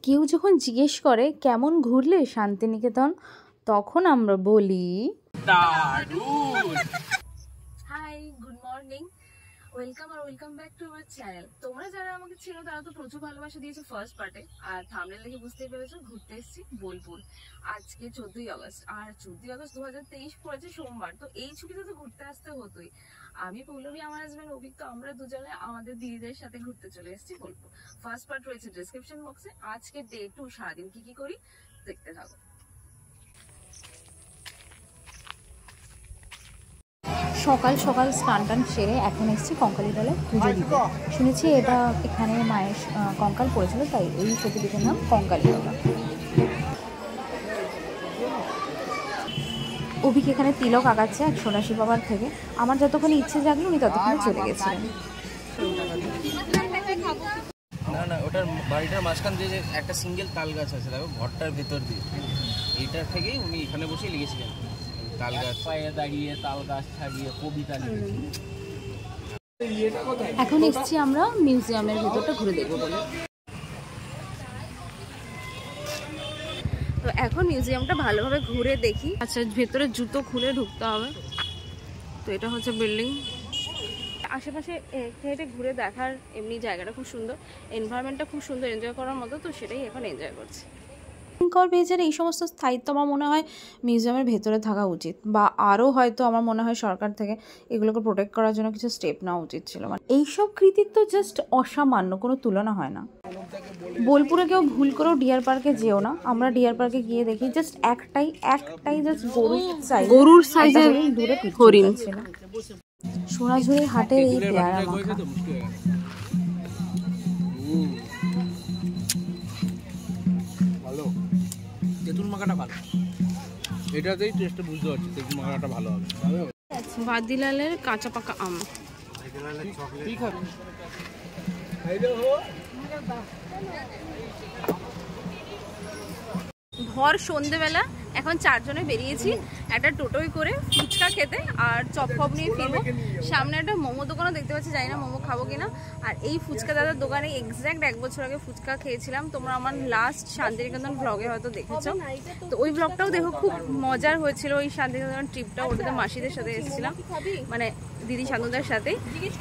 কেউ যখন জিজ্ঞেস করে কেমন ঘুরলে শান্তিনিকেতন, তখন আমরা বলি দারুণ। Hi, good morning, welcome back to our channel. তোমরা যারা আমাকে চেনো তারা তো প্রচুর ভালোবাসা দিয়েছো ফার্স্ট পার্টে, আর থাম্বনেল দেখে বুঝতেই পেরেছো ঘুরতে এসেছি বোলপুর। আজকে 14ই আগস্ট, আর 14ই আগস্ট 2023 পড়েছে সোমবার। তো এই ছুটিতে তো ঘুরতে আসতে হতোই। আমি পৌলমী, আমার হাজবেন্ড অভিক, তো আমরা দুজনে আমাদের দিদিদের সাথে ঘুরতে চলে এসেছি বোলপুর। ফার্স্ট পার্ট রয়েছে ডেসক্রিপশন বক্সে। আজকে ডে 2, সারাদিন কি করি দেখতে থাকো। সকাল সকাল স্নান টান সেরে এখন এসেছি কঙ্কালীতলায় পুজো দিতে। শুনেছি এটা এখানে মায়ের কঙ্কাল পড়েছিল, তাই এই সতীপীঠের নাম কঙ্কালীতলা। অভিক এখানে তিলক আঁকাচ্ছে এক সন্ন্যাসী বাবার থেকে। আমার যতক্ষণ ইচ্ছে জাগলো উনি ততক্ষণে চলে গেছিলেন। না না, ওটার বাড়িটার মাঝখান দিয়ে যে একটা সিঙ্গেল তাল গাছ আছে, দেখো ঘরটার ভেতর দিয়ে, এইটার থেকেই উনি এখানে বসে লিখেছিলেন তাল গাছ পায়ে দাঁড়িয়ে তাল গাছ ছাড়িয়ে কবিতা লিখেছিলেন। এখন এসেছি আমরা মিউজিয়ামের ভেতরটা ঘুরে দেখবো বলে। তো এখন মিউজিয়ামটা ভালোভাবে ঘুরে দেখি। আচ্ছা, ভেতরে জুতো খুলে ঢুকতে হবে। তো এটা হচ্ছে বিল্ডিং। আশেপাশে হেঁটে ঘুরে দেখার এমনি জায়গাটা খুব সুন্দর, এনভায়রনমেন্টটা খুব সুন্দর, এনজয় করার মতো। তো সেটাই এখন এনজয় করছি। কর পেজের এই সমস্ত স্থায়িত্ব আমার মনে হয় মিউজিয়ামের ভেতরে থাকা উচিত, বা আরও হয়তো আমার মনে হয় সরকার থেকে এগুলোকে প্রোটেক্ট করার জন্য কিছু স্টেপ নেওয়া উচিত ছিল। মানে এইসব কৃতিত্ব জাস্ট অসামান্য, কোনো তুলনা হয় না। বোলপুরে কেউ ভুল করেও ডিয়ার পার্কে যেও না। আমরা ডিয়ার পার্কে গিয়ে দেখি জাস্ট একটাই জাস্ট গরুর সাইজের দূরে হরিণ ছিল। সোনাঝুরি হাটের এই পেয়ারা মাখা, তেঁতুল মাখাটা ভালো, এটাতেই টেস্টটা বুঝতে পারছি তেঁতুল মাখাটা ভালো হবে। বাদিলালের কাঁচা পাকা আম, ঠিক আছে। ভর সন্ধেবেলা এখন 4 জনে বেরিয়েছি একটা টোটোয় করে ফুচকা খেতে আর চপ ফপ নিয়ে ফিরবো। সামনে একটা মোমো দোকানও দেখতে পাচ্ছি, জানি না মোমো খাবো কিনা। আর এই ফুচকা দাদার দোকানে এক্স্যাক্ট 1 বছর আগে ফুচকা খেয়েছিলাম। তোমরা আমার লাস্ট শান্তিনিকেতন ব্লগে হয়তো দেখেছো, তো ওই ব্লগটাও দেখো, খুব মজার হয়েছিল ওই শান্তিনিকেতন ট্রিপটা। ওটাতে মাসিদের সাথে এসেছিলাম, মানে দিদি শান্তদার সাথে।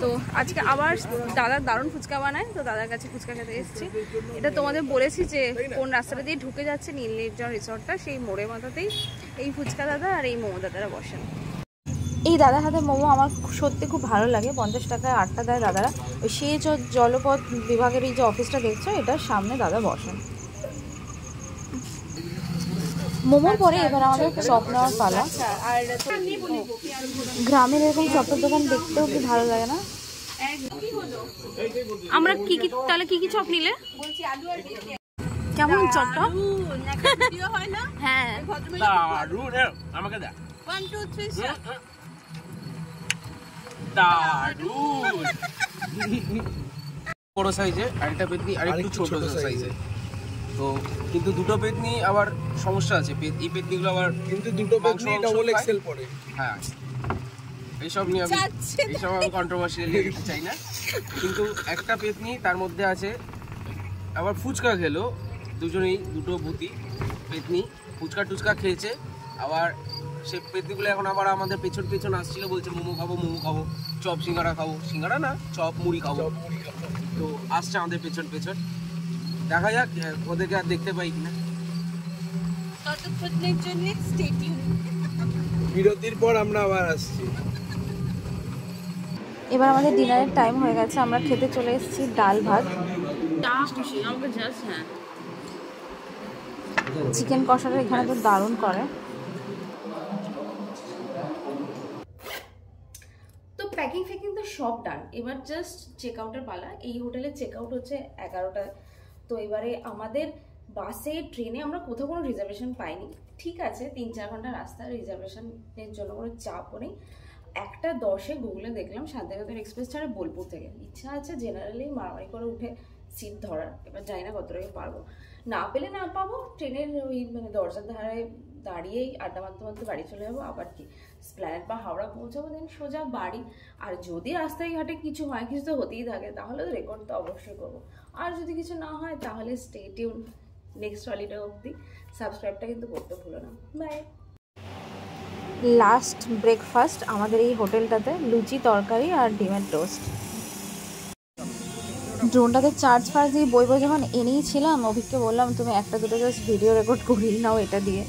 তো আজকে আবার দাদা দারুণ ফুচকা বানায়, তো দাদার কাছে ফুচকা খেতে এসেছি। এটা তোমাদের বলেছি যে কোন রাস্তাটা দিয়ে ঢুকে যাচ্ছে নীল নির্জন রিসর্টটা, সেই মোড়ের মাথাতেই এই ফুচকা দাদা আর এই মোমো দাদারা বসেন। এই দাদার হাতে মোমো আমার সত্যি খুব ভালো লাগে। 50 টাকায় 8টা দেয় দাদারা। ওই সেচ ও জলপথ বিভাগের এই যে অফিসটা দেখছো, এটার সামনে দাদা বসেন। মোমোর পরে এবার আমাদের চপ নেওয়ার পালা। গ্রামের এরকম চপের দোকান দেখতেও কি ভালো লাগে না? আমরা তাহলে কি চপ নিলে? কেমন চপটা? হ্যাঁ, আমাকে দে। 1 2 3 দারুণ। বড় সাইজে, আরেকটা পেতনি আরেকটু ছোট সাইজে। তো কিন্তু দুটো পেতনি আবার সমস্যা আছে। এই পেতনিগুলো আবার কিন্তু দুটো পেতনি ডাবল এক্সেল পড়ে। হ্যাঁ, এইসব নিয়ে আমি কন্ট্রোভার্সিয়াল লিখতে চাই না। কিন্তু একটা পেতনি তার মধ্যে আছে আবার ফুচকা খেলো দুজনেই, দুটো ভূতি পেতনি ফুচকা টুচকা খেয়েছে। আবার সে পেতনিগুলো এখন আবার আমাদের পেছন আসছিল, বলছে মোমো খাবো, চপ সিঙ্গারা খাবো। সিঙ্গারা না, চপ মুড়ি খাবো। তো আসছে আমাদের পেছন দেখা যাক ওদেরকে আর দেখতে পাই কিনা। বিরতির পর আমরা আবার আসছি। এবার আমাদের ডিনারের টাইম হয়ে গেছে। আমরা খেতে চলে এসেছি ডাল ভাত, চিকেন কষাটা এখানে তো দারুণ করে। তো প্যাকিং তো সব ডান, এবার জাস্ট চেক আউটের পালা। এই হোটেলের চেক আউট হচ্ছে 11টায়। তো এবারে আমাদের বাসে ট্রেনে আমরা কোথাও কোনো রিজার্ভেশন পাইনি। ঠিক আছে, 3-4 ঘন্টা রাস্তা, রিজার্ভেশনের জন্য কোনো চাপও নেই। 1:10-এ গুগলে দেখলাম শান্তিনিকেতন এক্সপ্রেস ছাড়ে বোলপুর থেকে। ইচ্ছা আছে জেনারেলি মারামারি করে উঠে সিট ধরার, এবার জানি না কতটাই পারবো। না পেলে না পাবো, ট্রেনের ওই মানে দরজার ধারে দাঁড়িয়েই আড্ডা মারতে বাড়ি চলে যাবো। আবার কি স্প্ল্যানেড বা হাওড়া পৌঁছাবো, দেন সোজা বাড়ি। আর যদি রাস্তায় ঘাটে কিছু হয়, কিছু তো হতেই থাকে, তাহলে তো রেকর্ড তো অবশ্যই করবো। আর যদি কিছু না হয় তাহলে স্টে টিউন, নেক্সট হলিডে অবধি। সাবস্ক্রাইবটা কিন্তু করতে ভুলো না। বাই। লাস্ট ব্রেকফাস্ট আমাদের এই হোটেলটাতে, লুচি তরকারি আর ডিমের টোস্ট। ড্রোনটাতে চার্জ ফার্জ দিয়ে বই যখন এনেই ছিলাম, অভিককে বললাম তুমি একটা দুটো জাস্ট ভিডিও রেকর্ড করিয়ে নাও এটা দিয়ে।